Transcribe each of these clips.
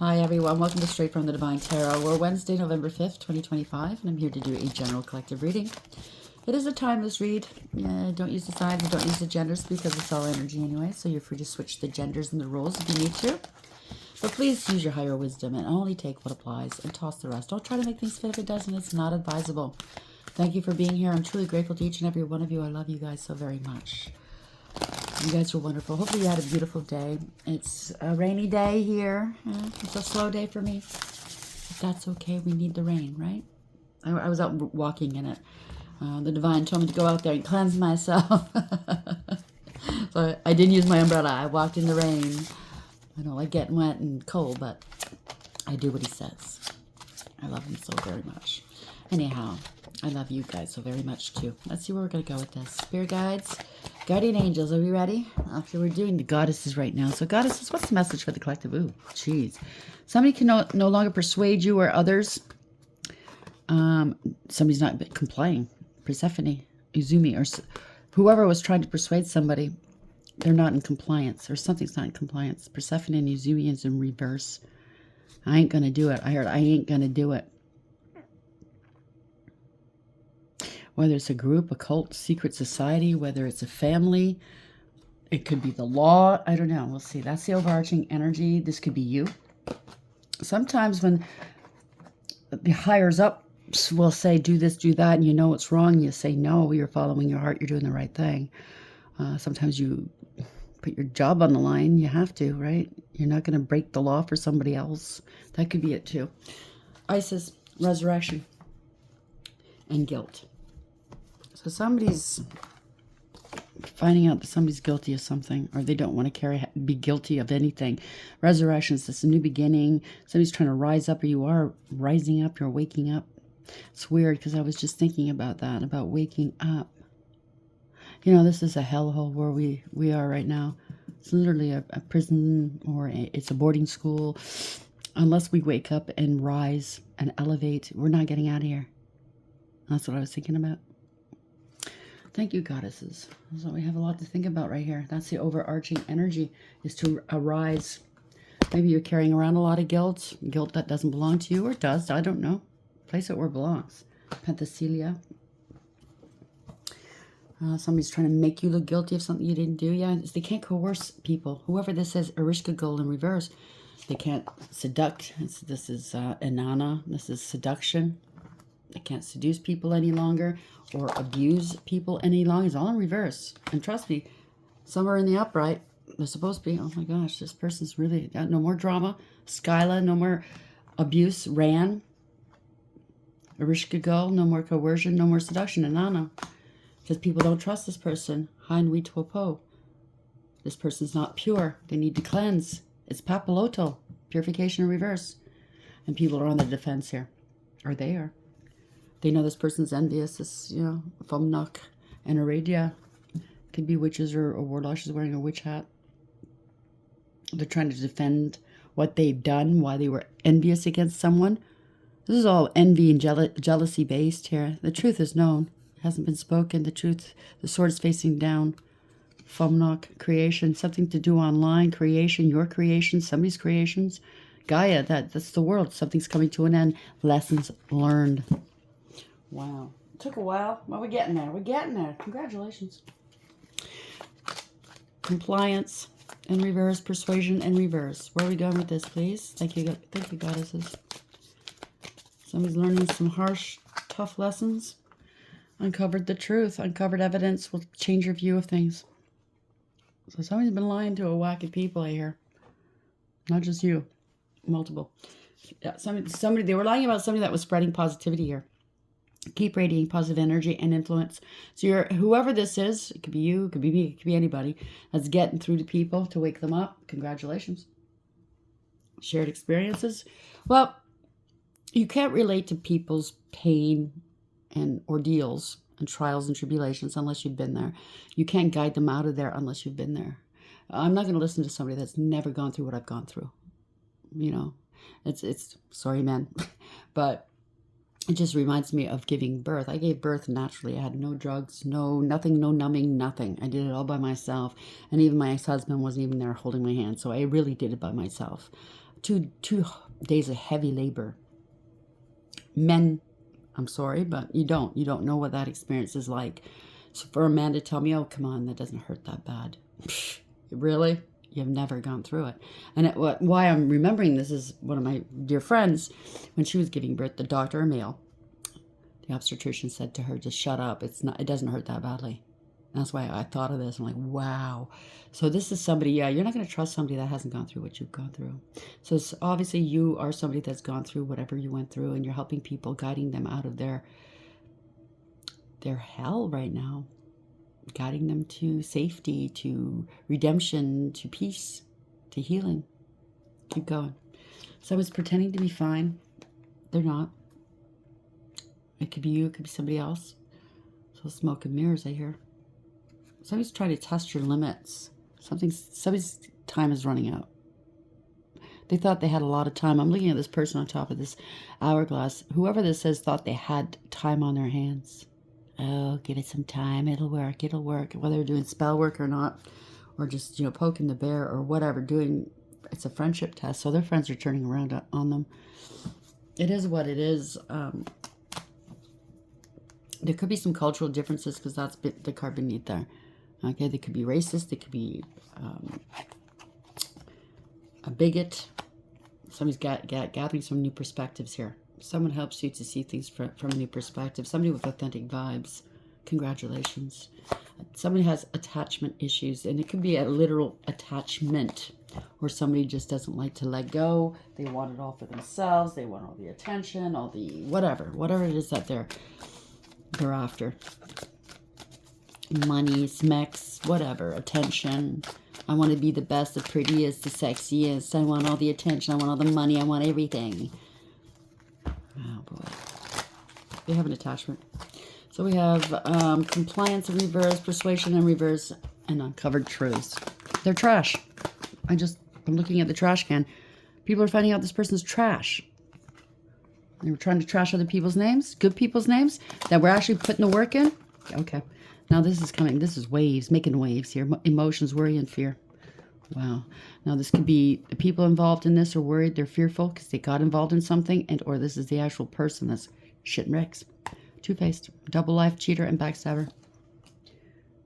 Hi everyone, welcome to Straight from the Divine Tarot. We're Wednesday, November 5th, 2025, and I'm here to do a general collective reading. It is a timeless read. Don't use the signs, don't use the genders because it's all energy anyway, so you're free to switch the genders and the roles if you need to. But please use your higher wisdom and only take what applies and toss the rest. Don't try to make things fit if it doesn't. It's not advisable. Thank you for being here. I'm truly grateful to each and every one of you. I love you guys so very much. You guys are wonderful. Hopefully you had a beautiful day. It's a rainy day here. It's a slow day for me. But that's okay. We need the rain, right? I was out walking in it. The divine told me to go out there and cleanse myself. So I didn't use my umbrella. I walked in the rain. I don't like getting wet and cold, but I do what he says. I love him so very much. Anyhow, I love you guys so very much too. Let's see where we're going to go with this. Spirit guides, guardian angels, are we ready? Actually, we're doing the goddesses right now. So goddesses, what's the message for the collective? Ooh, jeez. Somebody can no longer persuade you or others. Somebody's not complying. Persephone, Izumi, or whoever was trying to persuade somebody, they're not in compliance, or something's not in compliance. Persephone and Izumi is in reverse. I ain't going to do it. I heard I ain't going to do it. Whether it's a group, a cult, secret society, whether it's a family, it could be the law. I don't know. We'll see. That's the overarching energy. This could be you. Sometimes when the higher up will say, do this, do that, and you know it's wrong, you say no, you're following your heart, you're doing the right thing. Sometimes you put your job on the line. You have to, right? You're not going to break the law for somebody else. That could be it too. Isis, resurrection, and guilt. So somebody's finding out that somebody's guilty of something, or they don't want to be guilty of anything. Resurrection is this new beginning. Somebody's trying to rise up, or you are rising up, you're waking up. It's weird because I was just thinking about that, about waking up. You know, this is a hellhole where we are right now. It's literally a prison, or it's a boarding school. Unless we wake up and rise and elevate, we're not getting out of here. That's what I was thinking about. Thank you, goddesses. So we have a lot to think about right here. That's the overarching energy, is to arise. Maybe you're carrying around a lot of guilt that doesn't belong to you, or does. I don't know. Place it where it belongs. Penthesilea. Somebody's trying to make you look guilty of something you didn't do. Yeah, they can't coerce people. Whoever this is, Arishka Gold in reverse. They can't seduct. This is Inanna. This is seduction. They can't seduce people any longer or abuse people any longer. It's all in reverse. And trust me, some are in the upright. They're supposed to be. Oh my gosh, this person's really got no more drama. Skyla, no more abuse. Ran. Arishka Go, no more coercion, no more seduction. Inanna. Because people don't trust this person. Hainui Tuopo. This person's not pure. They need to cleanse. It's papaloto. Purification in reverse. And people are on the defense here. Or they are. They know this person's envious. This, Fumnuk and Aradia. Could be witches or warlocks wearing a witch hat. They're trying to defend what they've done, why they were envious against someone. This is all envy and jealousy based here. The truth is known. It hasn't been spoken. The truth, the sword is facing down. Fumnuk, creation, something to do online. Creation, your creation, somebody's creations. Gaia, that's the world. Something's coming to an end. Lessons learned. Wow. It took a while. Well, we're getting there. We're getting there. Congratulations. Compliance in reverse. Persuasion in reverse. Where are we going with this, please? Thank you, goddesses. Somebody's learning some harsh, tough lessons. Uncovered the truth. Uncovered evidence will change your view of things. So somebody's been lying to a whack of people, I hear. Not just you. Multiple. Yeah, somebody, they were lying about somebody that was spreading positivity here. Keep radiating positive energy and influence. So whoever this is, it could be you, it could be me, it could be anybody, that's getting through to people to wake them up. Congratulations. Shared experiences. Well, you can't relate to people's pain and ordeals and trials and tribulations unless you've been there. You can't guide them out of there unless you've been there. I'm not going to listen to somebody that's never gone through what I've gone through. It's sorry, men, but it just reminds me of giving birth. I gave birth naturally. I had no drugs, nothing, no numbing, nothing. I did it all by myself. And even my ex-husband wasn't even there holding my hand. So I really did it by myself. two days of heavy labor. Men, I'm sorry, but you don't know what that experience is like. So for a man to tell me, oh, come on, that doesn't hurt that bad. Really? You've never gone through it. And why I'm remembering this is one of my dear friends, when she was giving birth, the doctor, a male, the obstetrician said to her, just shut up. It doesn't hurt that badly. And that's why I thought of this. I'm like, wow. So this is somebody, yeah, you're not going to trust somebody that hasn't gone through what you've gone through. So it's obviously you are somebody that's gone through whatever you went through, and you're helping people, guiding them out of their hell right now. Guiding them to safety, to redemption, to peace, to healing. Keep going. Someone's pretending to be fine. They're not. It could be you, it could be somebody else. So smoke and mirrors, I hear. Somebody's trying to test your limits. Somebody's time is running out. They thought they had a lot of time. I'm looking at this person on top of this hourglass. Whoever this is thought they had time on their hands. Oh, give it some time. It'll work. It'll work. Whether they're doing spell work or not, or just, poking the bear or whatever, it's a friendship test. So their friends are turning around on them. It is what it is. There could be some cultural differences because that's the card beneath there. Okay, they could be racist. They could be a bigot. Somebody's gathering some new perspectives here. Someone helps you to see things from a new perspective. Somebody with authentic vibes. Congratulations. Somebody has attachment issues, and it could be a literal attachment, or somebody just doesn't like to let go. They want it all for themselves. They want all the attention, all the whatever it is that they're after. Money, smex, whatever, attention. I want to be the best, the prettiest, the sexiest. I want all the attention. I want all the money. I want everything. Oh, boy. They have an attachment. So we have compliance in reverse, persuasion in reverse, and uncovered truths. They're trash. I'm looking at the trash can. People are finding out this person's trash. They were trying to trash other people's names, good people's names, that we're actually putting the work in. Okay. Now this is coming. This is waves, making waves here. Emotions, worry, and fear. Wow. Now this could be the people involved in this are worried, they're fearful because they got involved in something, or this is the actual person that's shitting bricks. Two-faced, double life, cheater, and backstabber.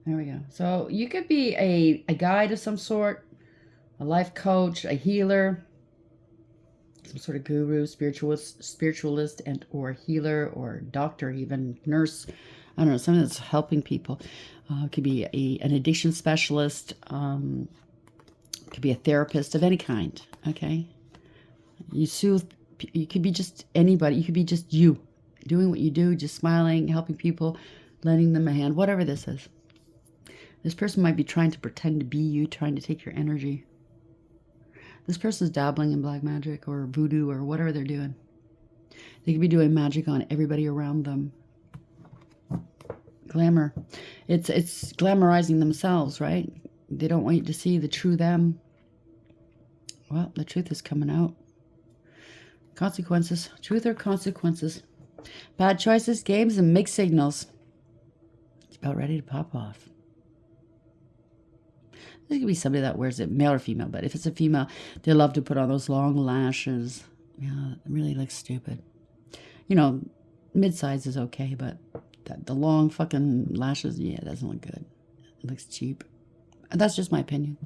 There we go. So you could be a guide of some sort, a life coach, a healer, some sort of guru, spiritualist, and or healer, or doctor, even nurse. I don't know, something that's helping people. It could be an addiction specialist. Could be a therapist of any kind, okay? You soothe, you could be just anybody. You could be just you, doing what you do, just smiling, helping people, lending them a hand, whatever this is. This person might be trying to pretend to be you, trying to take your energy. This person's dabbling in black magic or voodoo or whatever they're doing. They could be doing magic on everybody around them. Glamour. It's glamorizing themselves, right? They don't want you to see the true them. Well, the truth is coming out. Consequences. Truth or consequences. Bad choices, games, and mixed signals. It's about ready to pop off. There could be somebody that wears it, male or female, but if it's a female, they love to put on those long lashes. Yeah, it really looks stupid. Mid-size is okay, but the long fucking lashes, yeah, it doesn't look good. It looks cheap. That's just my opinion.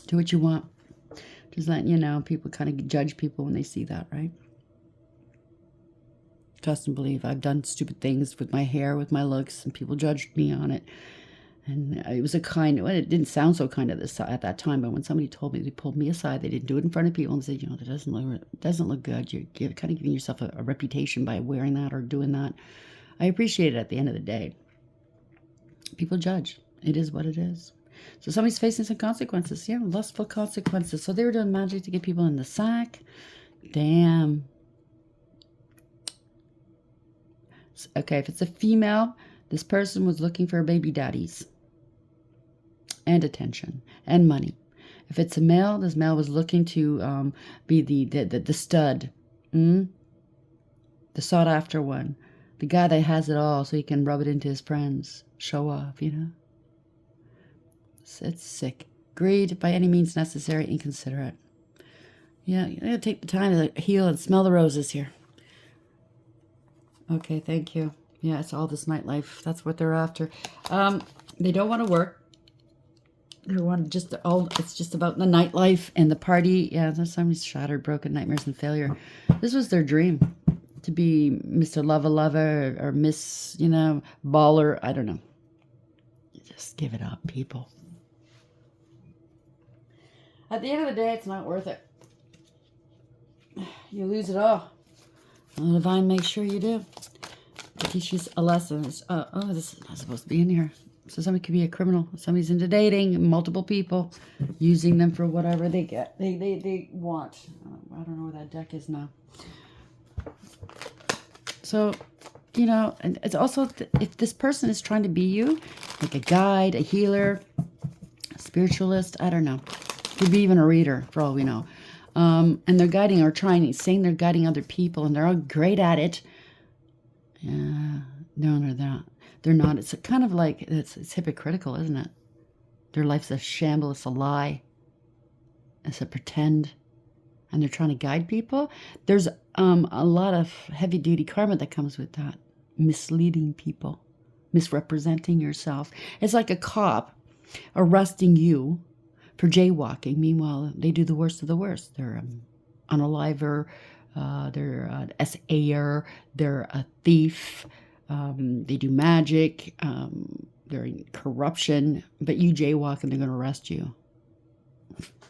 Do what you want. Just letting you know, people kind of judge people when they see that, right? Trust and believe. I've done stupid things with my hair, with my looks, and people judged me on it. And it was it didn't sound so kind at that time, but when somebody told me, they pulled me aside, they didn't do it in front of people and said, that doesn't look good. You're kind of giving yourself a reputation by wearing that or doing that. I appreciate it at the end of the day. People judge. It is what it is. So somebody's facing some consequences. Yeah, lustful consequences. So they were doing magic to get people in the sack. Damn. Okay, if it's a female, this person was looking for baby daddies. And attention. And money. If it's a male, this male was looking to be the stud. The sought after one. The guy that has it all so he can rub it into his friends. Show off, It's sick. Greed, by any means necessary, inconsiderate. Yeah, you gotta take the time to heal and smell the roses here. Okay, thank you. Yeah, it's all this nightlife. That's what they're after. They don't want to work. They want just all. It's just about the nightlife and the party. Yeah, there's somebody's shattered, broken nightmares and failure. This was their dream, to be Mr. Lover or Miss, baller. I don't know. Just give it up, people. At the end of the day, it's not worth it. You lose it all. The divine makes sure you do. To teach you a lesson. This is not supposed to be in here. So somebody could be a criminal. Somebody's into dating multiple people, using them for whatever they get. They want. I don't know where that deck is now. So, and it's also, if this person is trying to be you, like a guide, a healer, a spiritualist, I don't know. Could be even a reader, for all we know. And they're guiding or saying they're guiding other people, and they're all great at it. Yeah, no, they're not. They're not. It's kind of like, it's hypocritical, isn't it? Their life's a shamble. It's a lie. It's a pretend. And they're trying to guide people. There's a lot of heavy-duty karma that comes with that. Misleading people. Misrepresenting yourself. It's like a cop arresting you for jaywalking. Meanwhile, they do the worst of the worst. They're unaliver. They're an SAer. They're a thief. They do magic. They're in corruption. But you jaywalk and they're going to arrest you.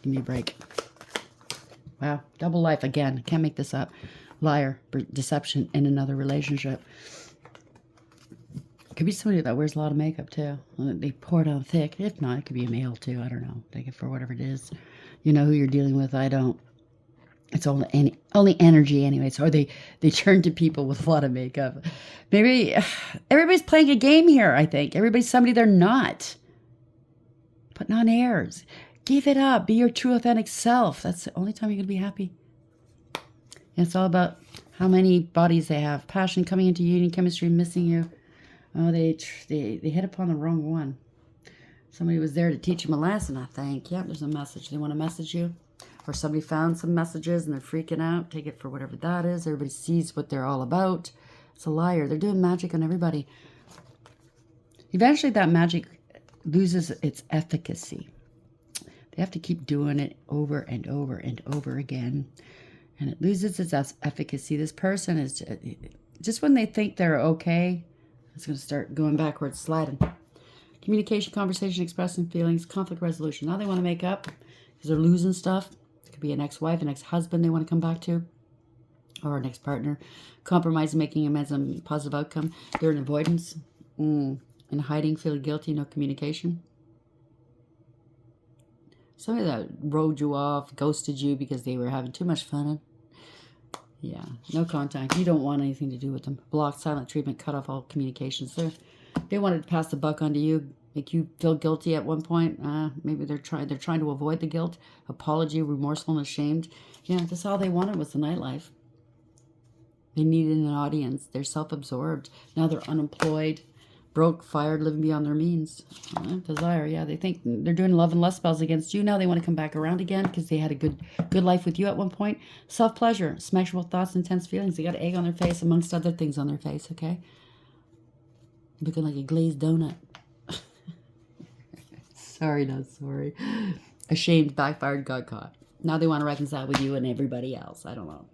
Give me a break. Wow. Double life again. Can't make this up. Liar. Deception in another relationship. Could be somebody that wears a lot of makeup too. They pour it on thick. If not, it could be a male too. I don't know. Take it for whatever it is. You know who you're dealing with. I don't. It's only energy anyways. Or they turn to people with a lot of makeup. Maybe everybody's playing a game here, I think. Everybody's somebody they're not. Putting on airs. Give it up. Be your true authentic self. That's the only time you're going to be happy. And it's all about how many bodies they have. Passion coming into union, chemistry missing you. Oh, they hit upon the wrong one. Somebody was there to teach them a lesson, I think. Yeah, there's a message. They want to message you. Or somebody found some messages and they're freaking out. Take it for whatever that is. Everybody sees what they're all about. It's a liar. They're doing magic on everybody. Eventually that magic loses its efficacy. They have to keep doing it over and over and over again. And it loses its efficacy. This person is just when they think they're okay, it's going to start going backwards, sliding. Communication, conversation, expressing feelings, conflict resolution. Now they want to make up because they're losing stuff. It could be an ex-wife, an ex-husband they want to come back to, or an ex-partner. Compromise, making amends, and positive outcome. They're in avoidance, in hiding, feeling guilty, no communication. Somebody that rode you off, ghosted you because they were having too much fun. Yeah, no contact. You don't want anything to do with them. Blocked, silent treatment, cut off all communications. They wanted to pass the buck onto you, make you feel guilty at one point. Maybe they're trying to avoid the guilt. Apology, remorseful, and ashamed. Yeah, that's all they wanted was the nightlife. They needed an audience. They're self-absorbed. Now they're unemployed, broke, fired, living beyond their means. Desire, yeah. They think they're doing love and lust spells against you. Now they want to come back around again because they had a good life with you at one point. Self-pleasure, sexual thoughts, intense feelings. They got egg on their face, amongst other things on their face, okay? Looking like a glazed donut. Sorry, not sorry. Ashamed, backfired, got caught. Now they want to reconcile with you and everybody else. I don't know.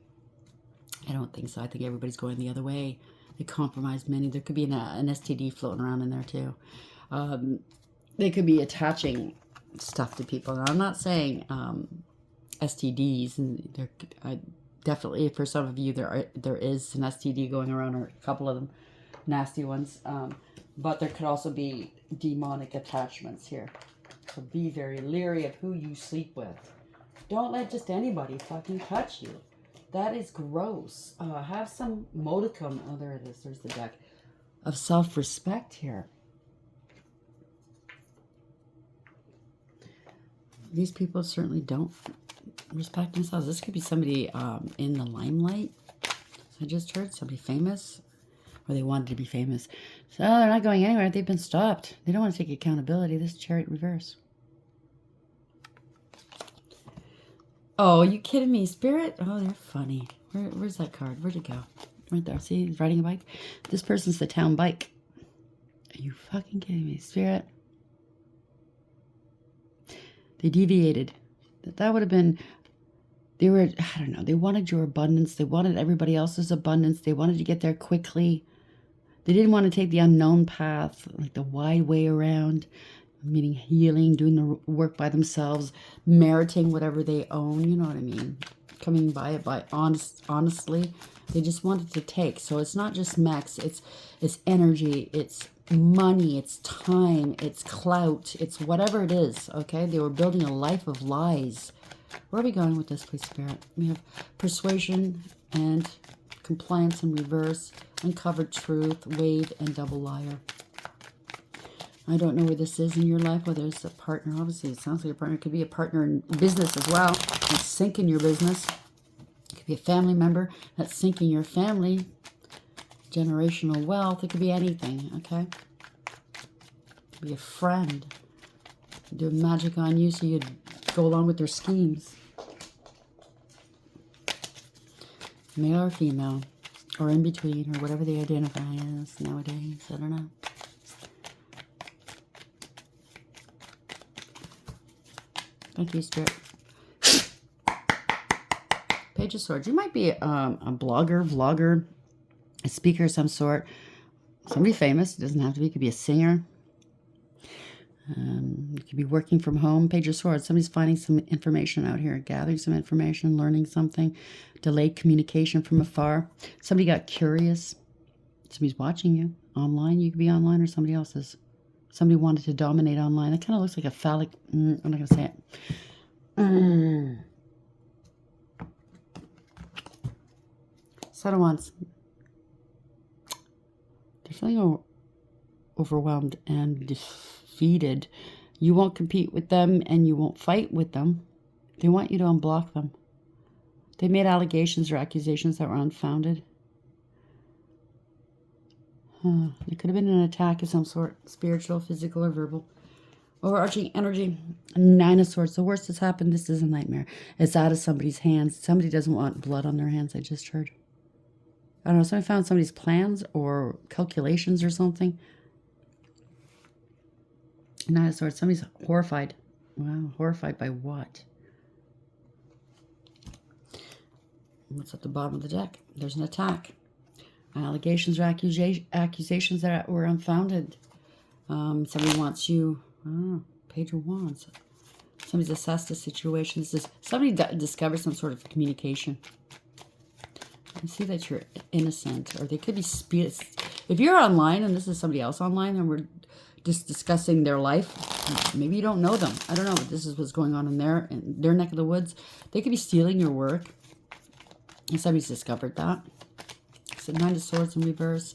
I don't think so. I think everybody's going the other way. They compromised many. There could be an STD floating around in there too. They could be attaching stuff to people. Now, I'm not saying STDs, and there definitely for some of you there is an STD going around, or a couple of them, nasty ones. But there could also be demonic attachments here. So be very leery of who you sleep with. Don't let just anybody fucking touch you. That is gross. Have some modicum. Oh, there it is. There's the deck. Of self-respect here. These people certainly don't respect themselves. This could be somebody in the limelight. I just heard somebody famous. Or they wanted to be famous. So they're not going anywhere. They've been stopped. They don't want to take accountability. This Chariot reverse. Oh, are you kidding me, Spirit? Oh, they're funny. Where's that card? Where'd it go? Right there. See, he's riding a bike. This person's the town bike. Are you fucking kidding me, Spirit? They deviated. That would have been... They were, I don't know, they wanted your abundance. They wanted everybody else's abundance. They wanted to get there quickly. They didn't want to take the unknown path, like the wide way around, meaning healing, doing the work by themselves, meriting whatever they own, you know what I mean? Coming by it by honestly. They just wanted to take. So it's not just mechs, it's energy, it's money, it's time, it's clout, it's whatever it is, okay? They were building a life of lies. Where are we going with this, please, Spirit? We have persuasion and compliance in reverse, uncovered truth, wave, and double liar. I don't know where this is in your life, whether it's a partner. Obviously, it sounds like a partner. It could be a partner in business as well. That's sinking your business. It could be a family member that's sinking your family. Generational wealth. It could be anything, okay? It could be a friend. Doing magic on you so you'd go along with their schemes. Male or female, or in between, or whatever they identify as nowadays. I don't know. Thank you, Spirit. Page of Swords. You might be a blogger, vlogger, a speaker of some sort. Somebody famous. It doesn't have to be. It could be a singer. You could be working from home. Page of Swords. Somebody's finding some information out here, gathering some information, learning something. Delayed communication from afar. Somebody got curious. Somebody's watching you online. You could be online or somebody else's. Somebody wanted to dominate online. That kind of looks like a phallic. I'm not going to say it. Set of Wands. They're feeling overwhelmed and defeated. You won't compete with them and you won't fight with them. They want you to unblock them. They made allegations or accusations that were unfounded. It could have been an attack of some sort, spiritual, physical, or verbal. Overarching energy, 9 of Swords. The worst that's happened, this is a nightmare. It's out of somebody's hands. Somebody doesn't want blood on their hands, I just heard. I don't know, somebody found somebody's plans or calculations or something. 9 of Swords, somebody's horrified. Wow, horrified by what? What's at the bottom of the deck? There's an attack. Allegations or accusations that were unfounded. Somebody wants you. Oh, Page of Wands. Somebody's assessed a situation. This is somebody discovered some sort of communication. I see that you're innocent, or they could be if you're online and this is somebody else online and we're just discussing their life, maybe you don't know them. I don't know, but this is what's going on in their neck of the woods. They could be stealing your work, and somebody's discovered that. So 9 of Swords in reverse,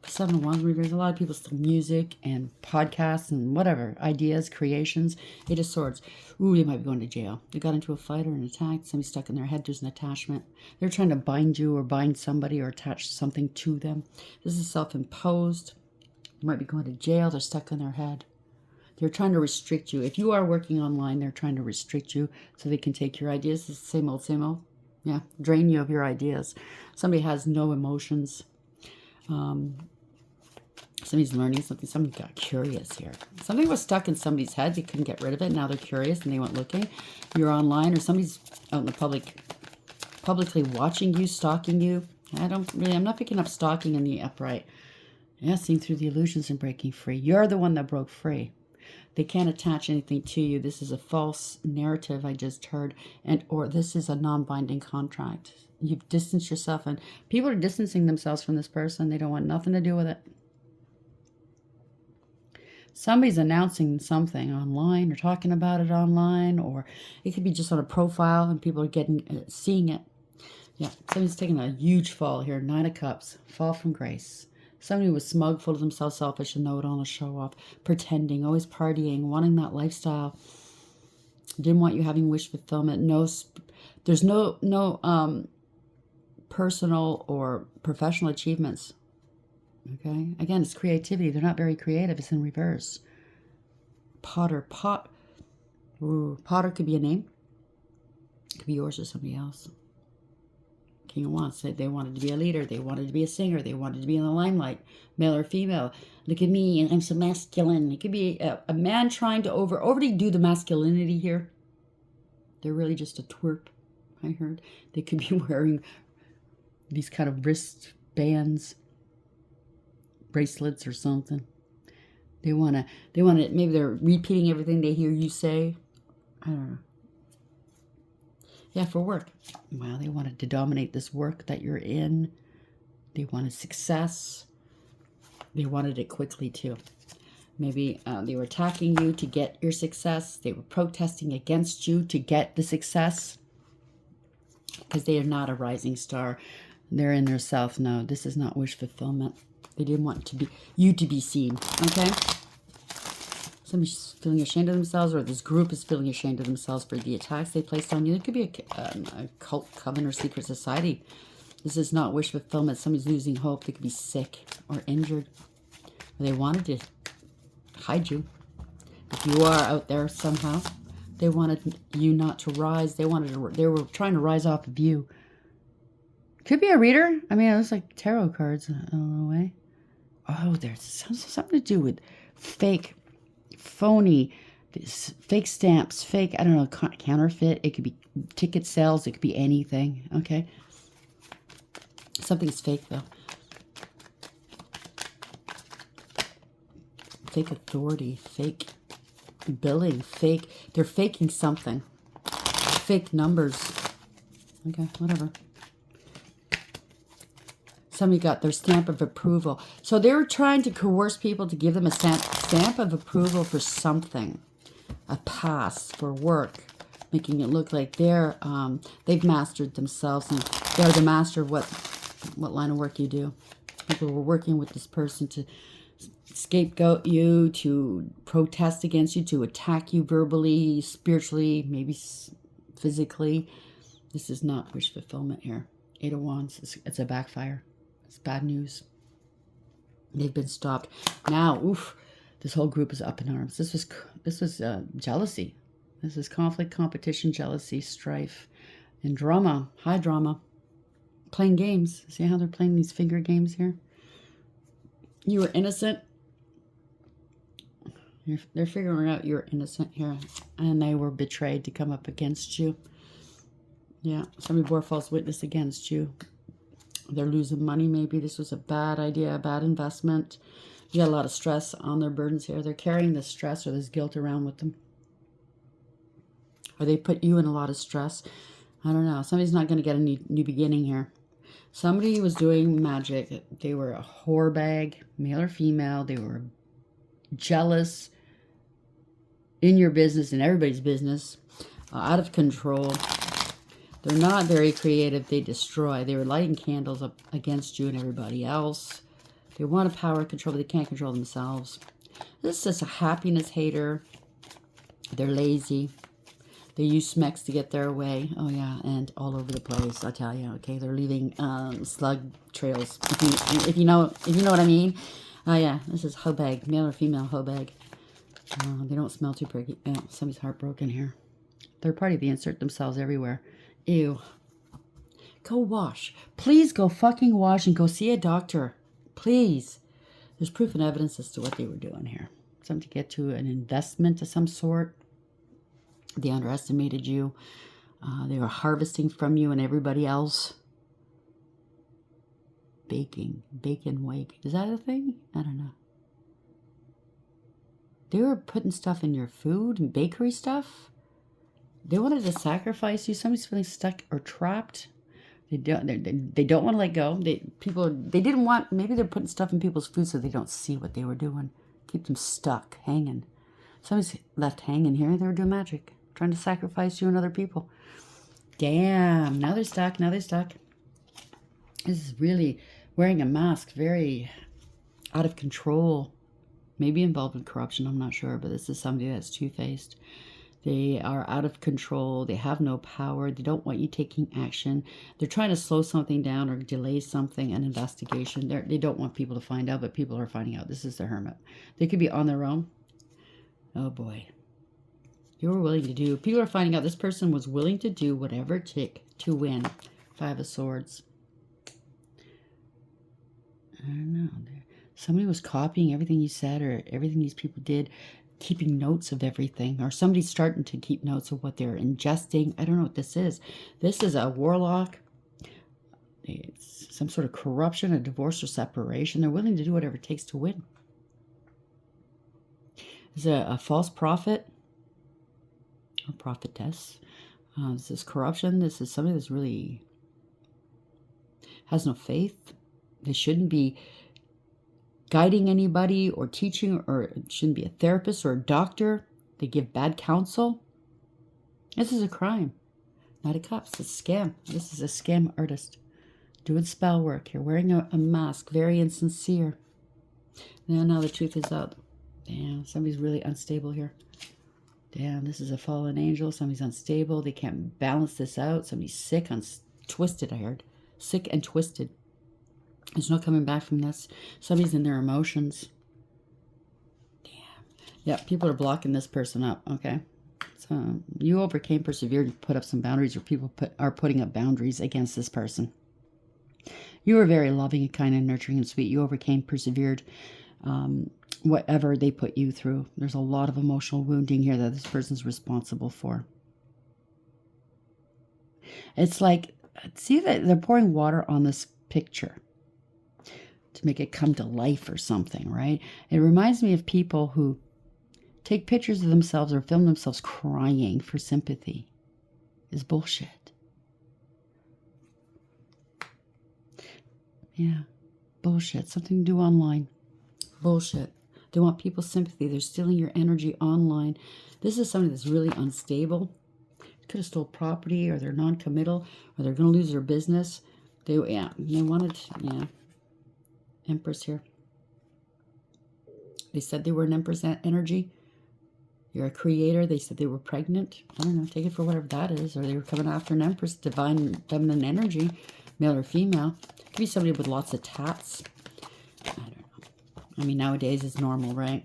7 of Wands in reverse. A lot of people steal music and podcasts and whatever, ideas, creations. 8 of Swords. Ooh, they might be going to jail. They got into a fight or an attack. Somebody stuck in their head. There's an attachment. They're trying to bind you or bind somebody or attach something to them. This is self-imposed. You might be going to jail. They're stuck in their head. They're trying to restrict you. If you are working online, they're trying to restrict you so they can take your ideas. It's the same old, same old. Yeah, drain you of your ideas. Somebody has no emotions. Somebody's learning something. Somebody got curious here. Something was stuck in somebody's head. They couldn't get rid of it. Now they're curious and they went looking. You're online or somebody's out in the publicly watching you, stalking you. I'm not picking up stalking in the upright. Yeah, seeing through the illusions and breaking free. You're the one that broke free. They can't attach anything to you. This is a false narrative I just heard, or this is a non-binding contract. You've distanced yourself, and people are distancing themselves from this person. They don't want nothing to do with it. Somebody's announcing something online or talking about it online, or it could be just on a profile and people are seeing it. Yeah, somebody's taking a huge fall here. 9 of Cups, fall from grace. Somebody was smug, full of themselves, selfish, and know it all, a show off, pretending, always partying, wanting that lifestyle. Didn't want you having wish fulfillment. There's no personal or professional achievements. Okay, again, it's creativity. They're not very creative. It's in reverse. Potter could be a name. It could be yours or somebody else. King of Wands said they wanted to be a leader. They wanted to be a singer. They wanted to be in the limelight, male or female. Look at me, I'm so masculine. It could be a man trying to overly do the masculinity here. They're really just a twerp, I heard. They could be wearing these kind of wristbands, bracelets or something. They want to, maybe they're repeating everything they hear you say. I don't know. Yeah, for work. Well, they wanted to dominate this work that you're in. They wanted success. They wanted it quickly, too. Maybe they were attacking you to get your success. They were protesting against you to get the success. Because they are not a rising star. They're in their self. No, this is not wish fulfillment. They didn't want you to be seen. Okay? Somebody's feeling ashamed of themselves, or this group is feeling ashamed of themselves for the attacks they placed on you. It could be a cult, coven, or secret society. This is not wish fulfillment. Somebody's losing hope. They could be sick or injured. Or they wanted to hide you. If you are out there somehow, they wanted you not to rise. They were trying to rise off of you. Could be a reader. I mean, it looks like tarot cards in a way. Oh, there's something to do with fake, phony, fake stamps, fake, I don't know, counterfeit. It could be ticket sales. It could be anything. Okay. Something's fake, though. Fake authority, fake billing, fake. They're faking something. Fake numbers. Okay, whatever. Somebody got their stamp of approval. So they were trying to coerce people to give them a stamp of approval for something. A pass for work. Making it look like they've mastered themselves. And they're the master of what line of work you do. People were working with this person to scapegoat you, to protest against you, to attack you verbally, spiritually, maybe physically. This is not wish fulfillment here. Eight of Wands. It's a backfire. It's bad news. They've been stopped. Now, oof, this whole group is up in arms. This was jealousy. This is conflict, competition, jealousy, strife, and drama. High drama. Playing games. See how they're playing these finger games here? You were innocent. They're figuring out you're innocent here. And they were betrayed to come up against you. Yeah, somebody bore false witness against you. They're losing money maybe. This was a bad idea, a bad investment. You got a lot of stress on their burdens here. They're carrying this stress or this guilt around with them. Or they put you in a lot of stress. I don't know. Somebody's not going to get a new beginning here. Somebody was doing magic. They were a whore bag, male or female. They were jealous in your business, in everybody's business, out of control. They're not very creative. They destroy. They were lighting candles up against you and everybody else. They want to power control, but they can't control themselves. This is just a happiness hater. They're lazy. They use smecks to get their way. Oh, yeah, and all over the place, I tell you. Okay, they're leaving slug trails, if you know what I mean. Oh, yeah, this is hoe bag, male or female hoe bag. They don't smell too pretty. Oh, somebody's heartbroken here. Third party, they insert themselves everywhere. Ew. Go wash. Please go fucking wash and go see a doctor. Please. There's proof and evidence as to what they were doing here. Something to get to an investment of some sort. They underestimated you. They were harvesting from you and everybody else. Baking. Bake and wake. Is that a thing? I don't know. They were putting stuff in your food and bakery stuff. They wanted to sacrifice you. Somebody's feeling stuck or trapped. They don't want to let go. They didn't want, maybe they're putting stuff in people's food so they don't see what they were doing. Keep them stuck, hanging. Somebody's left hanging here. They were doing magic. Trying to sacrifice you and other people. Damn. Now they're stuck. This is really wearing a mask. Very out of control. Maybe involved in corruption. I'm not sure. But this is somebody that's two-faced. They are out of control. They have no power. They don't want you taking action. They're trying to slow something down or delay something, an investigation. They don't want people to find out, but people are finding out. This is the Hermit. They could be on their own. Oh, boy. You were willing to do. People are finding out this person was willing to do whatever it took to win. 5 of Swords. I don't know. Somebody was copying everything you said or everything these people did, keeping notes of everything. Or somebody's starting to keep notes of what they're ingesting. I don't know what this is. This is a warlock. It's some sort of corruption, a divorce or separation. They're willing to do whatever it takes to win. Is it a false prophet or prophetess? This is corruption. This is somebody that's really has no faith. They shouldn't be guiding anybody or teaching, or shouldn't be a therapist or a doctor. They give bad counsel. This is a crime. Knight of Cups. It's a scam. This is a scam artist doing spell work. You're wearing a mask. Very insincere. Now the truth is out. Damn, somebody's really unstable here. Damn, this is a fallen angel. Somebody's unstable. They can't balance this out. Somebody's sick, twisted, I heard. Sick and twisted. There's no coming back from this. Somebody's in their emotions. Damn. Yeah, people are blocking this person up, okay? So you overcame, persevered, and put up some boundaries, or people are putting up boundaries against this person. You were very loving and kind and nurturing and sweet. You overcame, persevered, whatever they put you through. There's a lot of emotional wounding here that this person's responsible for. It's like, see that they're pouring water on this picture to make it come to life or something, right? It reminds me of people who take pictures of themselves or film themselves crying for sympathy. Is bullshit. Yeah, bullshit. Something to do online. Bullshit. They want people's sympathy. They're stealing your energy online. This is somebody that's really unstable. Could have stole property, or they're non-committal, or they're going to lose their business. They wanted, Empress here. They said they were an Empress energy. You're a creator. They said they were pregnant. I don't know. Take it for whatever that is. Or they were coming after an Empress, divine feminine energy, male or female. Could be somebody with lots of tats. I don't know. I mean, nowadays it's normal, right?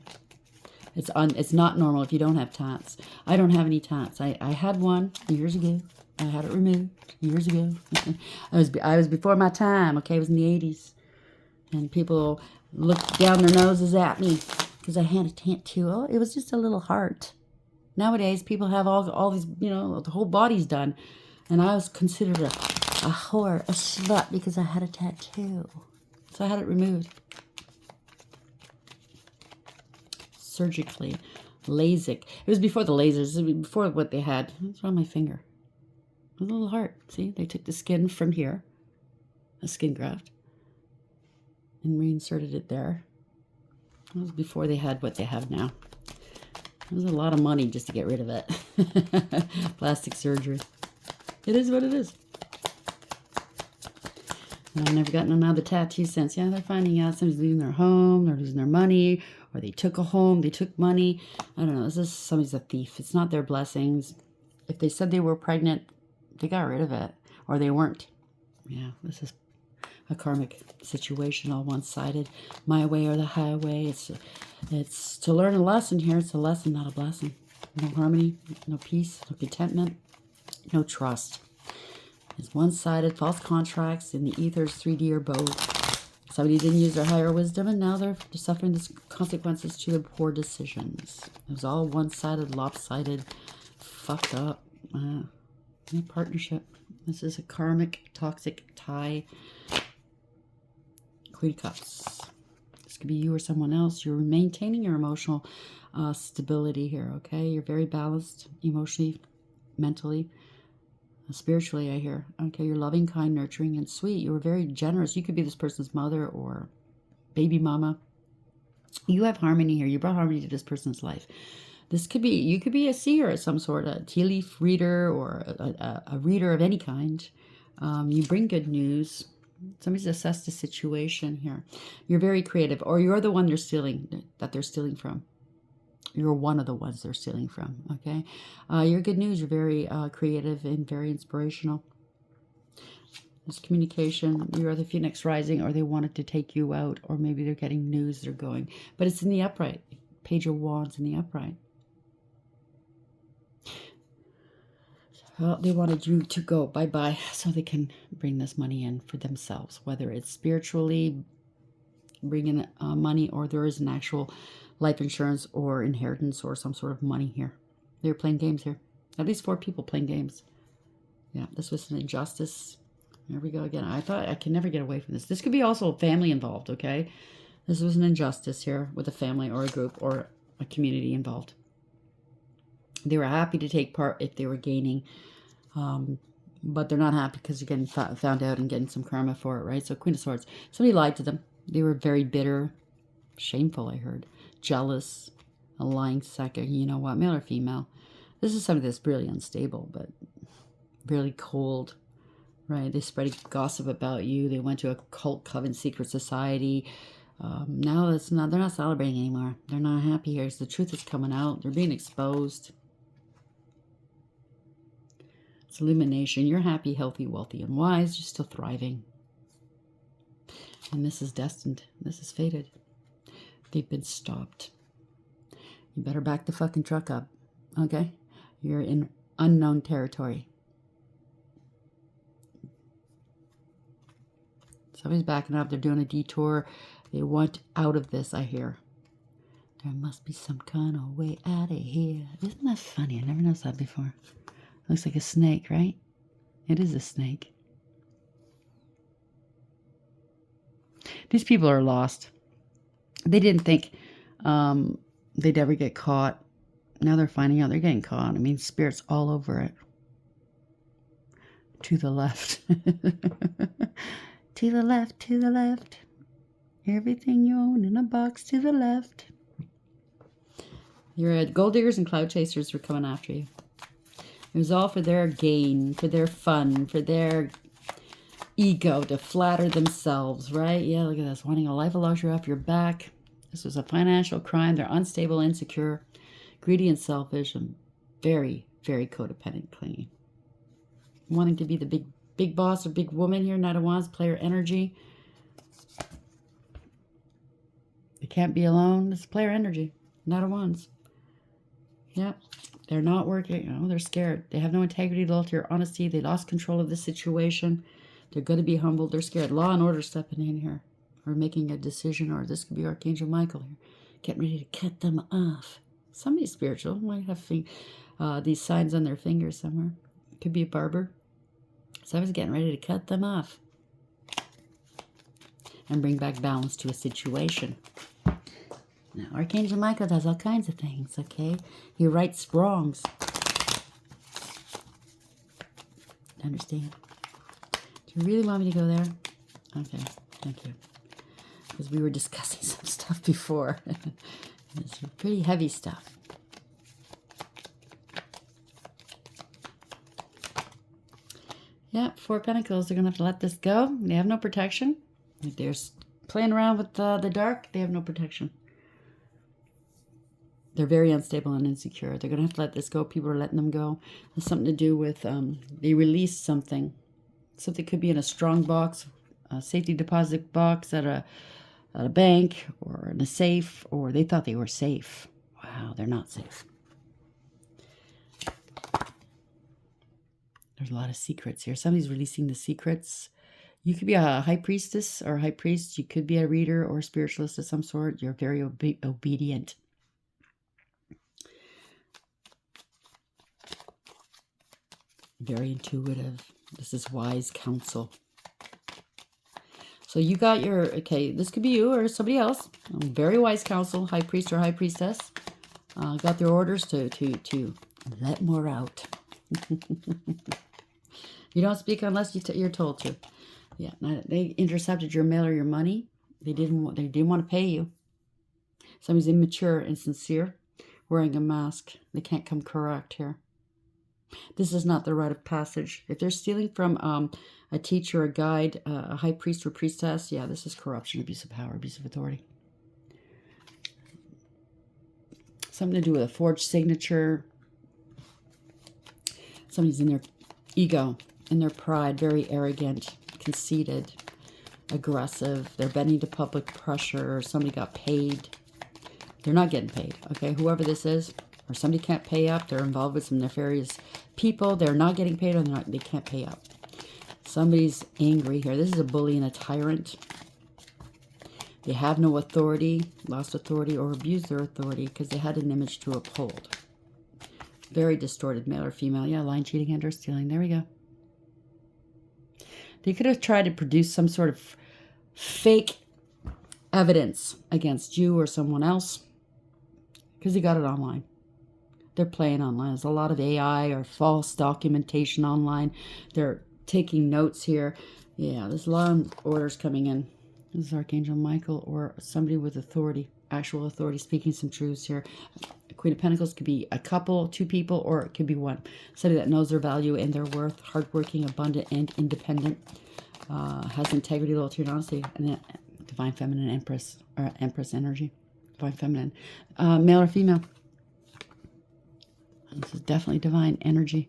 It's not normal if you don't have tats. I don't have any tats. I had one years ago. I had it removed years ago. I was before my time. Okay, it was in the 80s. And people looked down their noses at me because I had a tattoo. Oh, it was just a little heart. Nowadays, people have all these, the whole body's done. And I was considered a whore, a slut, because I had a tattoo. So I had it removed. Surgically. LASIK. It was before the lasers. It was before what they had. It's on my finger. A little heart. See, they took the skin from here. A skin graft. And reinserted it there. It was before they had what they have now. It was a lot of money just to get rid of it. Plastic surgery. It is what it is. And I've never gotten another tattoo since. Yeah, they're finding out somebody's losing their home, they're losing their money, or they took a home, they took money. I don't know. This is somebody's a thief. It's not their blessings. If they said they were pregnant, they got rid of it. Or they weren't. Yeah, this is a karmic situation, all one-sided. My way or the highway. It's to learn a lesson here. It's a lesson, not a blessing. No harmony, no peace, no contentment, no trust. It's one-sided, false contracts in the ethers, 3D or both. Somebody didn't use their higher wisdom, and now they're suffering the consequences to their poor decisions. It was all one-sided, lopsided, fucked up. No partnership. This is a karmic, toxic tie. Queen of Cups. This could be you or someone else. You're maintaining your emotional stability here, okay? You're very balanced emotionally, mentally, spiritually, I hear. Okay, you're loving, kind, nurturing, and sweet. You were very generous. You could be this person's mother or baby mama. You have harmony here. You brought harmony to this person's life. This could be, you could be a seer of some sort, a tea leaf reader or a reader of any kind. You bring good news. Somebody's assessed a situation here. You're very creative, or you're the one they're stealing from. You're one of the ones they're stealing from, okay? You're good news. You're very creative and very inspirational. There's communication. You're the Phoenix rising, or they wanted to take you out, or maybe they're getting news they're going. But it's in the upright. Page of Wands in the upright. Well, they wanted you to go bye-bye so they can bring this money in for themselves, whether it's spiritually bringing money or there is an actual life insurance or inheritance or some sort of money here. They're playing games here. At least 4 people playing games. Yeah, this was an injustice. There we go again. I thought I can never get away from this. This could be also a family involved, okay? This was an injustice here with a family or a group or a community involved. They were happy to take part if they were gaining, but they're not happy because they're getting found out and getting some karma for it, right? So Queen of Swords. Somebody lied to them. They were very bitter, shameful, I heard, jealous, a lying second. You know what, male or female? This is somebody that's really unstable, but really cold, right? They spread gossip about you. They went to a cult, coven, secret society. Now they're not celebrating anymore. They're not happy here. So the truth is coming out. They're being exposed. It's illumination. You're happy, healthy, wealthy, and wise. You're still thriving. And this is destined. This is fated. They've been stopped. You better back the fucking truck up. Okay? You're in unknown territory. Somebody's backing up. They're doing a detour. They want out of this, I hear. There must be some kind of way out of here. Isn't that funny? I never noticed that before. Looks like a snake, right? It is a snake. These people are lost. They didn't think they'd ever get caught. Now they're finding out they're getting caught. I mean, spirits all over it. To the left. To the left, to the left. Everything you own in a box to the left. Your gold diggers and cloud chasers were coming after you. It was all for their gain, for their fun, for their ego to flatter themselves, right? Yeah, look at this. Wanting a life of luxury off your back. This was a financial crime. They're unstable, insecure, greedy and selfish, and very, very codependent, clingy. Wanting to be the big boss or big woman here. Knight of Wands, player energy. They can't be alone. It's player energy. Knight of Wands. Yep. They're not working. Oh, they're scared. They have no integrity, loyalty, or honesty. They lost control of the situation. They're going to be humbled. They're scared. Law and order stepping in here. Or making a decision. Or this could be Archangel Michael here. Getting ready to cut them off. Somebody spiritual might have these signs on their fingers somewhere. Could be a barber. Somebody's getting ready to cut them off. And bring back balance to a situation. Now, Archangel Michael does all kinds of things, okay? He rights wrongs. Understand? Do you really want me to go there? Okay, thank you. Because we were discussing some stuff before. It's pretty heavy stuff. Yeah, 4 Pentacles. They're going to have to let this go. They have no protection. If they're playing around with the dark, they have no protection. They're very unstable and insecure. They're going to have to let this go. People are letting them go. It's something to do with they released something. Something could be in a strong box, a safety deposit box at a bank or in a safe, or they thought they were safe. Wow, they're not safe. There's a lot of secrets here. Somebody's releasing the secrets. You could be a high priestess or high priest. You could be a reader or a spiritualist of some sort. You're very obedient. Very intuitive. This is wise counsel. So you got your, okay, this could be you or somebody else. Very wise counsel, high priest or high priestess. Got their orders to let more out. You don't speak unless you're told to. Yeah, they intercepted your mail or your money. They didn't want to pay you. Somebody's immature, insincere, wearing a mask. They can't come correct here. This is not the rite of passage. If they're stealing from a teacher, a guide, a high priest or priestess, yeah, this is corruption, abuse of power, abuse of authority. Something to do with a forged signature. Somebody's in their ego, in their pride, very arrogant, conceited, aggressive. They're bending to public pressure, or somebody got paid. They're not getting paid, okay? Whoever this is, or somebody can't pay up, they're involved with some nefarious people. They're not getting paid, or they can't pay up. Somebody's angry here. This is a bully and a tyrant. They have no authority, lost authority, or abused their authority because they had an image to uphold. Very distorted, male or female. Yeah, lying, cheating, and or stealing. There we go. They could have tried to produce some sort of fake evidence against you or someone else because they got it online. They're playing online. There's a lot of AI or false documentation online. They're taking notes here. Yeah, there's a lot of orders coming in. This is Archangel Michael or somebody with authority, actual authority, speaking some truths here. Queen of Pentacles could be a couple, two people, or it could be one. Somebody that knows their value and their worth, hardworking, abundant, and independent, has integrity, loyalty, and honesty, and then divine feminine empress, or empress energy, divine feminine, male or female. This is definitely divine energy.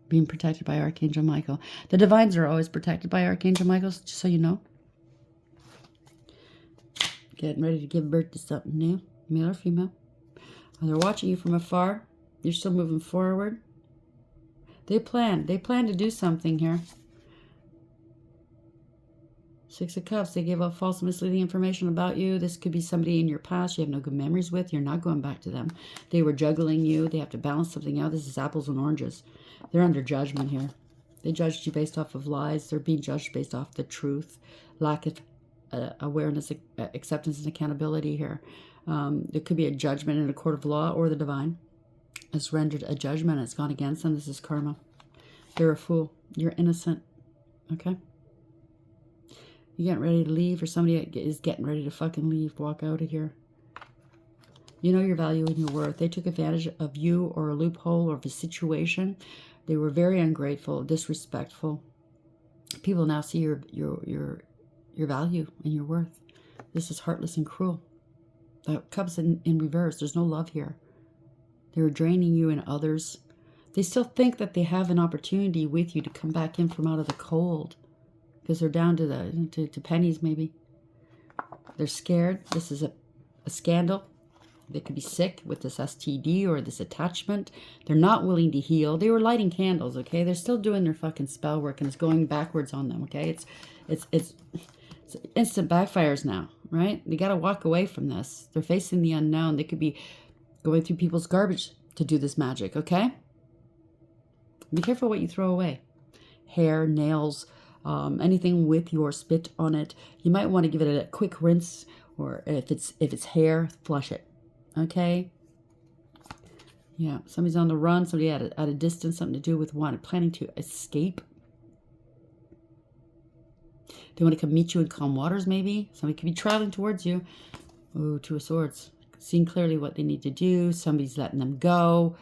Being protected by Archangel Michael. The divines are always protected by Archangel Michael, just so you know. Getting ready to give birth to something new, male or female. They're watching you from afar. You're still moving forward. They plan to do something here. Six of Cups. They gave out false, misleading information about you. This could be somebody in your past you have no good memories with. You're not going back to them. They were juggling you. They have to balance something out. This is apples and oranges. They're under judgment here. They judged you based off of lies. They're being judged based off the truth. Lack of awareness, acceptance, and accountability here. There could be a judgment in a court of law, or the divine has rendered a judgment. It's gone against them. This is karma. You're a fool. You're innocent. Okay? You're getting ready to leave, or somebody is getting ready to fucking leave. Walk out of here. You know your value and your worth. They took advantage of you or a loophole or of a situation. They were very ungrateful, disrespectful. People now see your value and your worth. This is heartless and cruel. The Cups in reverse. There's no love here. They were draining you and others. They still think that they have an opportunity with you to come back in from out of the cold, because they're down to pennies maybe. They're scared. This is a scandal. They could be sick with this STD or this attachment. They're not willing to heal. They were lighting candles, okay? They're still doing their fucking spell work, and it's going backwards on them, okay? It's instant backfires now, right? They got to walk away from this. They're facing the unknown. They could be going through people's garbage to do this magic, okay? Be careful what you throw away. Hair, nails, anything with your spit on it. You might want to give it a quick rinse, or if it's hair, flush it. Okay? Yeah, somebody's on the run, somebody at a distance, something to do with planning to escape. They want to come meet you in calm waters, maybe. Somebody could be traveling towards you. Ooh, Two of Swords. Seeing clearly what they need to do. Somebody's letting them go.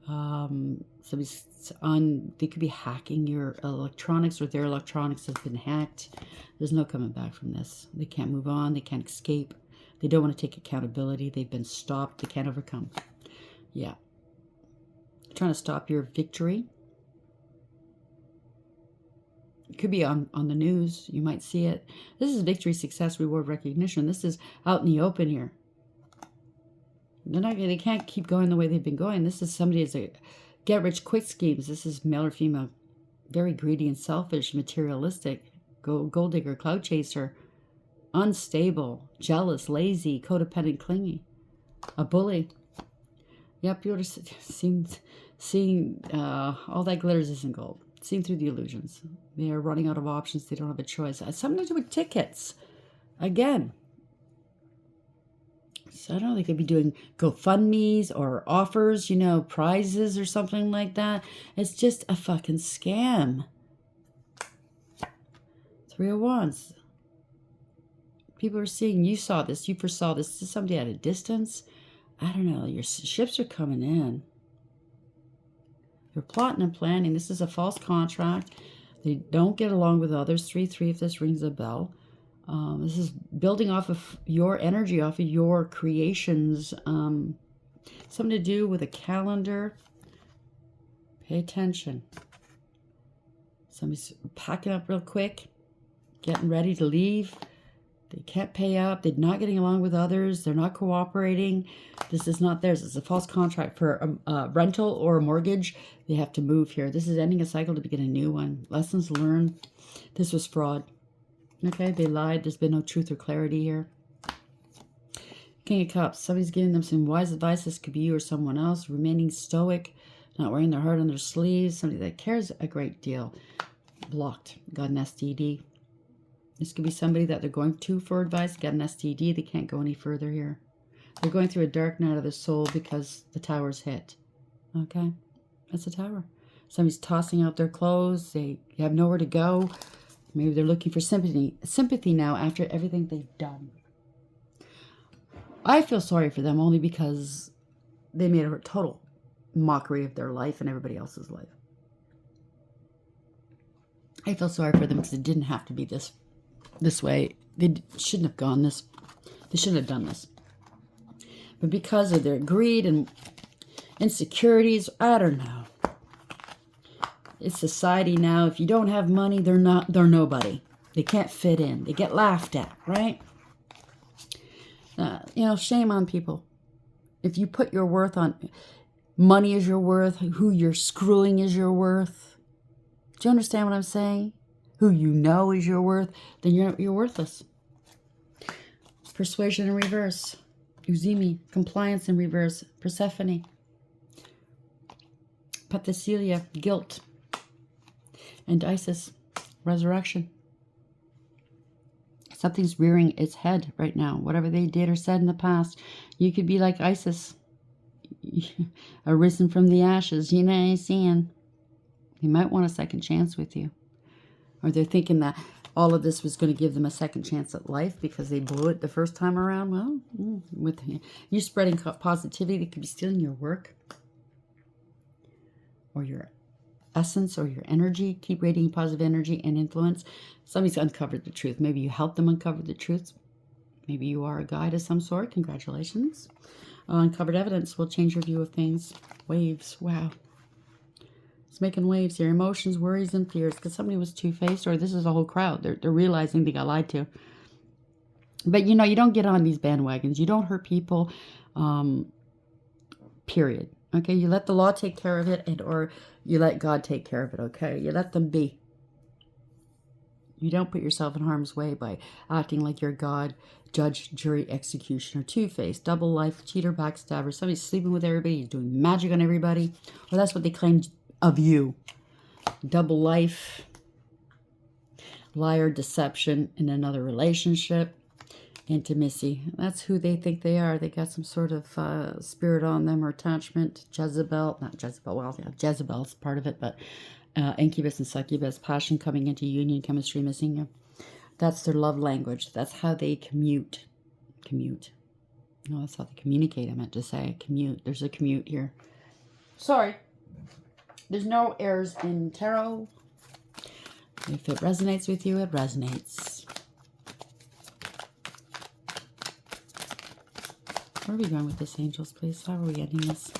They could be hacking your electronics, or their electronics has been hacked. There's no coming back from this. They can't move on. They can't escape. They don't want to take accountability. They've been stopped. They can't overcome. Yeah. Trying to stop your victory. It could be on the news. You might see it. This is victory, success, reward, recognition. This is out in the open here. They can't keep going the way they've been going. This is somebody that's a get-rich-quick schemes. This is male or female. Very greedy and selfish, materialistic, gold digger, cloud chaser, unstable, jealous, lazy, codependent, clingy, a bully. Yep, you're seeing all that glitters isn't gold. Seeing through the illusions. They are running out of options. They don't have a choice. Something to do with tickets. Again. So I don't know, they could be doing GoFundMes or offers, prizes or something like that. It's just a fucking scam. Three of Wands. People are seeing, you saw this, you foresaw this. This is somebody at a distance. I don't know, your ships are coming in. They're plotting and planning. This is a false contract. They don't get along with others. 3-3 if this rings a bell. This is building off of your energy, off of your creations. Something to do with a calendar. Pay attention. Somebody's packing up real quick, getting ready to leave. They can't pay up. They're not getting along with others. They're not cooperating. This is not theirs. It's a false contract for a rental or a mortgage. They have to move here. This is ending a cycle to begin a new one. Lessons learned. This was fraud. Okay, they lied. There's been no truth or clarity here. King of Cups. Somebody's giving them some wise advice. This could be you or someone else. Remaining stoic. Not wearing their heart on their sleeves. Somebody that cares a great deal. Blocked. Got an STD. This could be somebody that they're going to for advice. Got an STD. They can't go any further here. They're going through a dark night of their soul because the tower's hit. Okay? That's a tower. Somebody's tossing out their clothes. They have nowhere to go. Maybe they're looking for sympathy now after everything they've done. I feel sorry for them only because they made a total mockery of their life and everybody else's life. I feel sorry for them because it didn't have to be this way. They shouldn't have gone this. They shouldn't have done this. But because of their greed and insecurities, I don't know. It's society now. If you don't have money, they're nobody. They can't fit in. They get laughed at, right? Shame on people. If you put your worth on money is your worth, who you're screwing is your worth. Do you understand what I'm saying? Who you know is your worth, then you're worthless. Persuasion in reverse. Uzimi. Compliance in reverse. Persephone. Penthesilea. Guilt. And Isis. Resurrection. Something's rearing its head right now. Whatever they did or said in the past. You could be like Isis. Arisen from the ashes. You know what I'm saying? They might want a second chance with you. Or they're thinking that all of this was going to give them a second chance at life because they blew it the first time around. Well, with you spreading positivity, they could be stealing your work or your essence or your energy. Keep radiating positive energy and influence. Somebody's uncovered the truth. Maybe you helped them uncover the truth. Maybe you are a guide of some sort. Congratulations. Uncovered evidence will change your view of things. Waves. Wow. It's making waves here. Emotions, worries, and fears. Because somebody was two-faced, or this is a whole crowd. They're realizing they got lied to. But, you don't get on these bandwagons. You don't hurt people, period. Okay? You let the law take care of it, or you let God take care of it, okay? You let them be. You don't put yourself in harm's way by acting like you're God, judge, jury, executioner, two-faced, double life, cheater, backstabber. Somebody's sleeping with everybody. He's doing magic on everybody. Or that's what they claim of you. Double life, liar, deception in another relationship, intimacy. That's who they think they are. They got some sort of spirit on them or attachment. Jezebel, not Jezebel, well, yeah, Jezebel's part of it, but incubus and succubus, passion coming into union, chemistry missing you. That's their love language. That's how they commute. No, that's how they communicate. I meant to say commute. There's a commute here. Sorry. There's no errors in tarot. If it resonates with you, it resonates. Where are we going with this, angels, please? How are we getting this?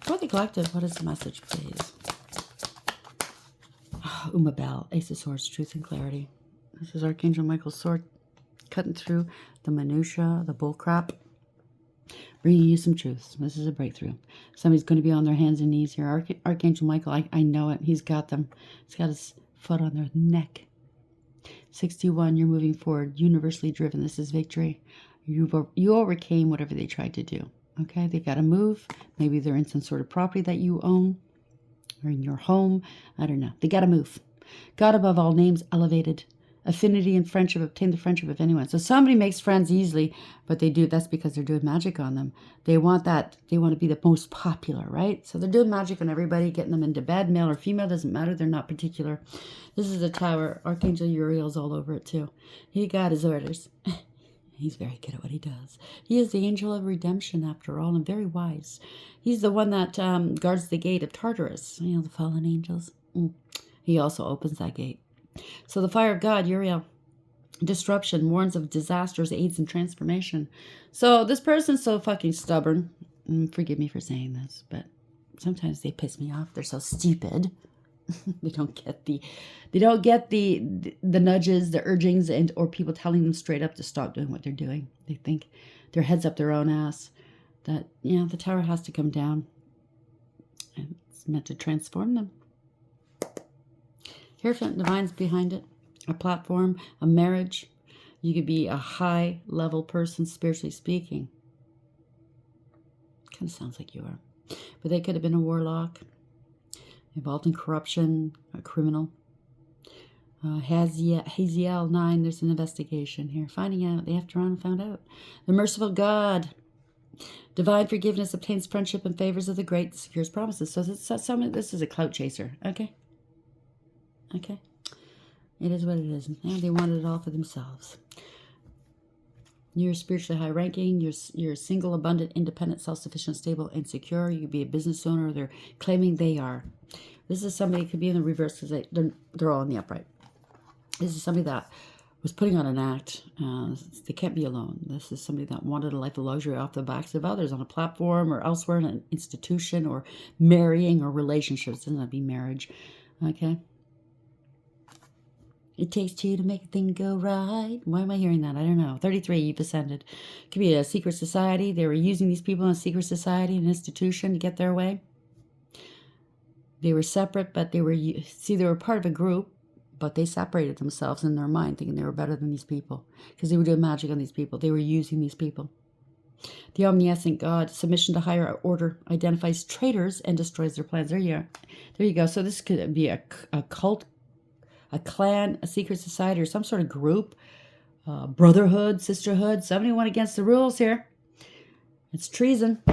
For the collective, what is the message, please? Umabel, Ace of Swords, truth and clarity. This is Archangel Michael's sword, cutting through the minutia, the bullcrap, bringing you some truths. This is a breakthrough. Somebody's going to be on their hands and knees here. Archangel Michael, I know it. He's got them. He's got his foot on their neck. 61, you're moving forward, universally driven. This is victory. You overcame whatever they tried to do. Okay, they've got to move. Maybe they're in some sort of property that you own or in your home. I don't know. They got to move. God above all names, elevated. Affinity and friendship, obtain the friendship of anyone. So somebody makes friends easily, but that's because they're doing magic on them. They want that. They want to be the most popular, right? So they're doing magic on everybody, getting them into bed, male or female, doesn't matter. They're not particular. This is a tower. Archangel Uriel's all over it too. He got his orders. He's very good at what he does. He is the angel of redemption, after all, and very wise. He's the one that guards the gate of Tartarus. The fallen angels. He also opens that gate. So the fire of God, Uriel, disruption, warns of disasters, aids in transformation. So this person's so fucking stubborn. Forgive me for saying this, but sometimes they piss me off. They're so stupid. They don't get the nudges, the urgings, and or people telling them straight up to stop doing what they're doing. They think their heads up their own ass. That the tower has to come down, and it's meant to transform them. Hierophant Divine's behind it. A platform, a marriage. You could be a high level person, spiritually speaking. Kind of sounds like you are, but they could have been a warlock, involved in corruption, a criminal. Haziel 9, there's an investigation here. Finding out, they after on found out. The merciful God. Divine forgiveness obtains friendship and favors of the great, secures promises. So this is a clout chaser. Okay. It is what it is. And they wanted it all for themselves. You're spiritually high ranking. You're single, abundant, independent, self-sufficient, stable, and secure. You could be a business owner. They're claiming they are. This is somebody who could be in the reverse because they're all in the upright. This is somebody that was putting on an act. They can't be alone. This is somebody that wanted a life of luxury off the backs of others on a platform or elsewhere in an institution or marrying or relationships. It doesn't have to be marriage. Okay. It takes two to make a thing go right. Why am I hearing that? I don't know. 33, you've ascended. Could be a secret society. They were using these people in a secret society, an institution to get their way. They were separate, but they were part of a group, but they separated themselves in their mind, thinking they were better than these people because they were doing magic on these people. They were using these people. The omniscient God, submission to higher order, identifies traitors and destroys their plans. There you go. So this could be a cult, a clan, a secret society, or some sort of group, brotherhood, sisterhood. Somebody went against the rules here. It's treason.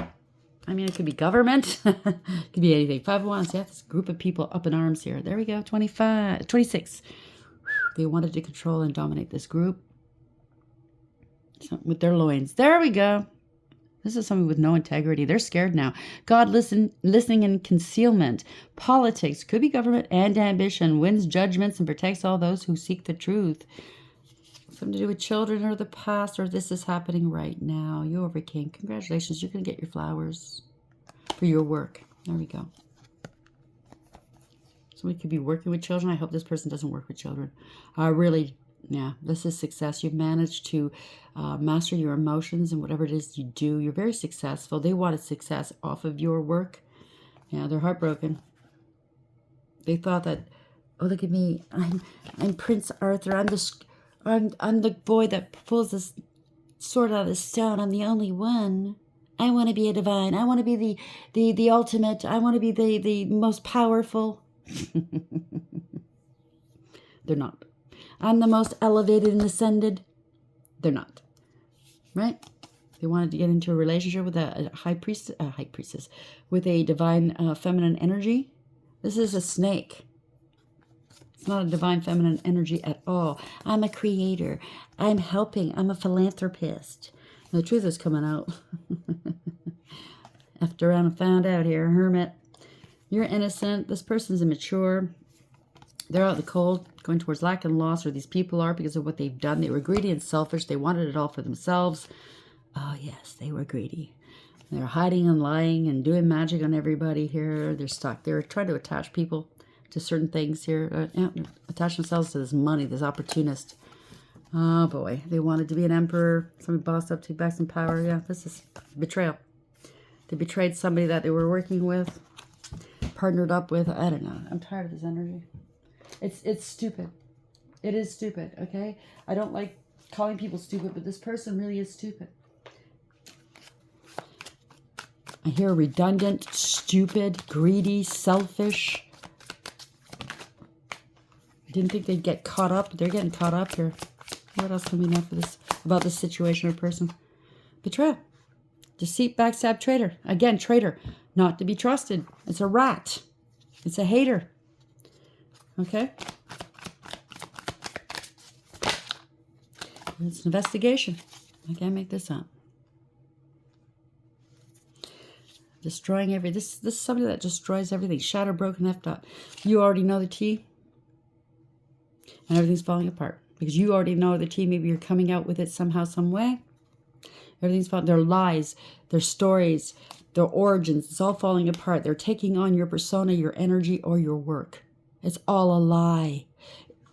I mean, it could be government. It could be anything. 501s. Yeah, this group of people up in arms here. There we go. 26. They wanted to control and dominate this group. So, with their loins. There we go. This is somebody with no integrity. They're scared now. God listening in concealment. Politics. Could be government and ambition. Wins judgments and protects all those who seek the truth. Something to do with children or the past, or this is happening right now. You overcame. Congratulations. You're going to get your flowers for your work. There we go. Somebody could be working with children. I hope this person doesn't work with children. Really, yeah, this is success. You've managed to master your emotions and whatever it is you do. You're very successful. They wanted success off of your work. Yeah, they're heartbroken. They thought that, oh, look at me. I'm Prince Arthur. I'm the boy that pulls this sword out of the stone. I'm the only one. I want to be a divine. I want to be the ultimate. I want to be the most powerful. They're not. I'm the most elevated and ascended. They're not. Right? They wanted to get into a relationship with a high priestess, with a divine feminine energy. This is a snake. It's not a divine feminine energy at all. I'm a creator. I'm helping. I'm a philanthropist. And the truth is coming out. After I found out here, hermit, you're innocent. This person's immature. They're out in the cold, going towards lack and loss, or these people are because of what they've done. They were greedy and selfish. They wanted it all for themselves. Oh, yes, they were greedy. They're hiding and lying and doing magic on everybody here. They're stuck. They're trying to attach people to certain things here. Attach themselves to this money, this opportunist. Oh, boy. They wanted to be an emperor. Somebody bossed up, took back some power. Yeah, this is betrayal. They betrayed somebody that they were working with, partnered up with. I don't know. I'm tired of this energy. It's stupid. It is stupid, okay? I don't like calling people stupid, but this person really is stupid. I hear redundant, stupid, greedy, selfish. Didn't think they'd get caught up. They're getting caught up here. What else can we know for this about this situation or person? Betrayal. Deceit, backstab, traitor. Again, traitor. Not to be trusted. It's a rat. It's a hater. Okay? It's an investigation. I can't make this up. Destroying everything. This is somebody that destroys everything. Shattered, broken, effed up. You already know the tea. And everything's falling apart. Because you already know the tea. Maybe you're coming out with it somehow, some way. Everything's falling. Their lies, their stories, their origins. It's all falling apart. They're taking on your persona, your energy, or your work. It's all a lie.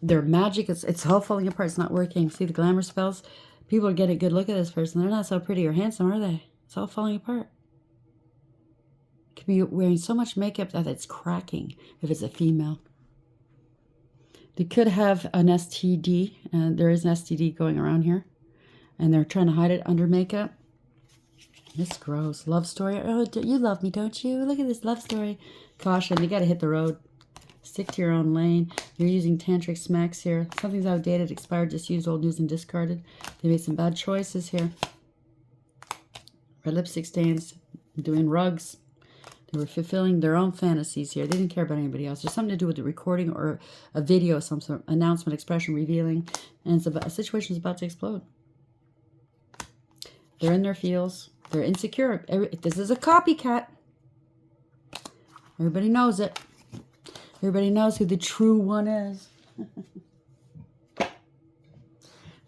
Their magic, it's all falling apart. It's not working. See the glamour spells? People are getting a good look at this person. They're not so pretty or handsome, are they? It's all falling apart. Could be wearing so much makeup that it's cracking if it's a female. They could have an STD, and there is an STD going around here, and they're trying to hide it under makeup. It's gross. Love story. Oh, you love me, don't you? Look at this love story. Caution, you got to hit the road. Stick to your own lane. You're using tantric smacks here. Something's outdated, expired, disused, old news, and discarded. They made some bad choices here. Red lipstick stains. Doing rugs. They were fulfilling their own fantasies here. They didn't care about anybody else. There's something to do with the recording or a video, some sort of announcement, expression, revealing. And it's about, a situation is about to explode. They're in their feels. They're insecure. This is a copycat. Everybody knows it. Everybody knows who the true one is.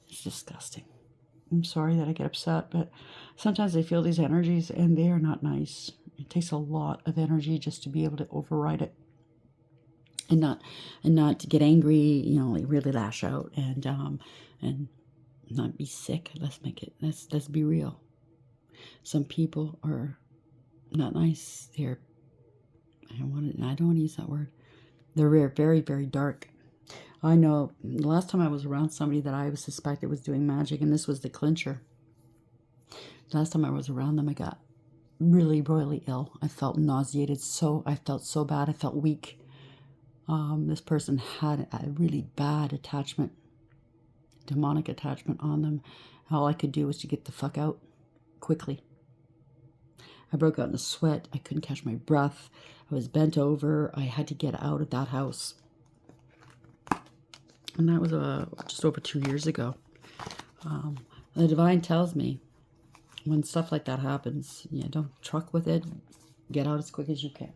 It's disgusting. I'm sorry that I get upset, but sometimes I feel these energies and they are not nice. It takes a lot of energy just to be able to override it. And not to get angry, you know, like really lash out and not be sick. Let's be real. Some people are not nice. I don't want to use that word. They're very, very dark. I know the last time I was around somebody that I suspected was doing magic, and this was the clincher. The last time I was around them, I got really royally ill. I felt nauseated. I felt so bad. I felt weak. This person had a really bad attachment, demonic attachment on them. All I could do was to get the fuck out quickly. I broke out in a sweat. I couldn't catch my breath. I was bent over. I had to get out of that house. And that was just over 2 years ago. The divine tells me when stuff like that happens, don't truck with it. Get out as quick as you can.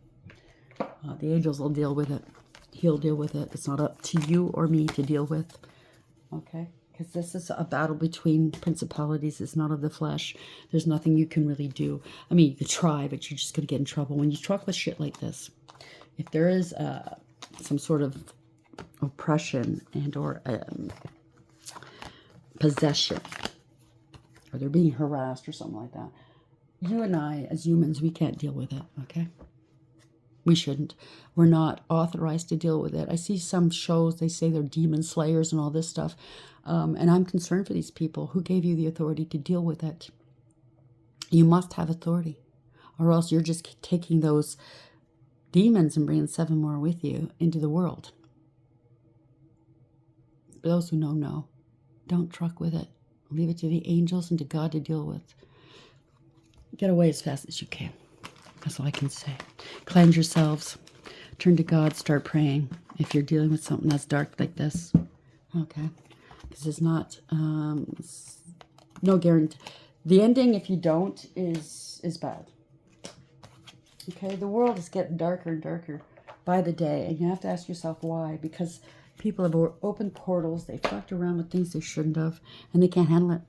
The angels will deal with it. He'll deal with it. It's not up to you or me to deal with. Okay? Because this is a battle between principalities. It's not of the flesh. There's nothing you can really do. I mean, you could try, but you're just going to get in trouble. When you truck with shit like this, if there is some sort of oppression and or possession, or they're being harassed or something like that, you and I, as humans, we can't deal with it, okay? We shouldn't. We're not authorized to deal with it. I see some shows, they say they're demon slayers and all this stuff. And I'm concerned for these people. Who gave you the authority to deal with it? You must have authority. Or else you're just taking those demons and bringing 7 more with you into the world. For those who know. Don't truck with it. Leave it to the angels and to God to deal with. Get away as fast as you can. That's all I can say. Cleanse yourselves. Turn to God. Start praying. If you're dealing with something that's dark like this. Okay. Because it's not, no guarantee. The ending, if you don't, is bad. Okay. The world is getting darker and darker by the day. And you have to ask yourself why. Because people have opened portals. They fucked around with things they shouldn't have. And they can't handle it.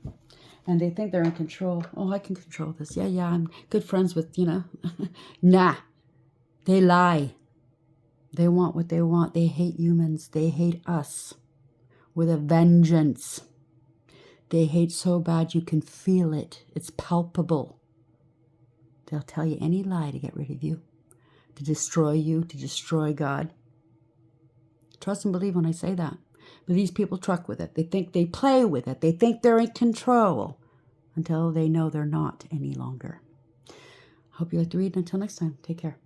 And they think they're in control. Oh, I can control this. Yeah, I'm good friends with, Nah. They lie. They want what they want. They hate humans. They hate us with a vengeance. They hate so bad you can feel it. It's palpable. They'll tell you any lie to get rid of you, to destroy you, to destroy God. Trust and believe when I say that. But these people truck with it. They think they play with it. They think they're in control until they know they're not any longer. Hope you like to read. Until next time, take care.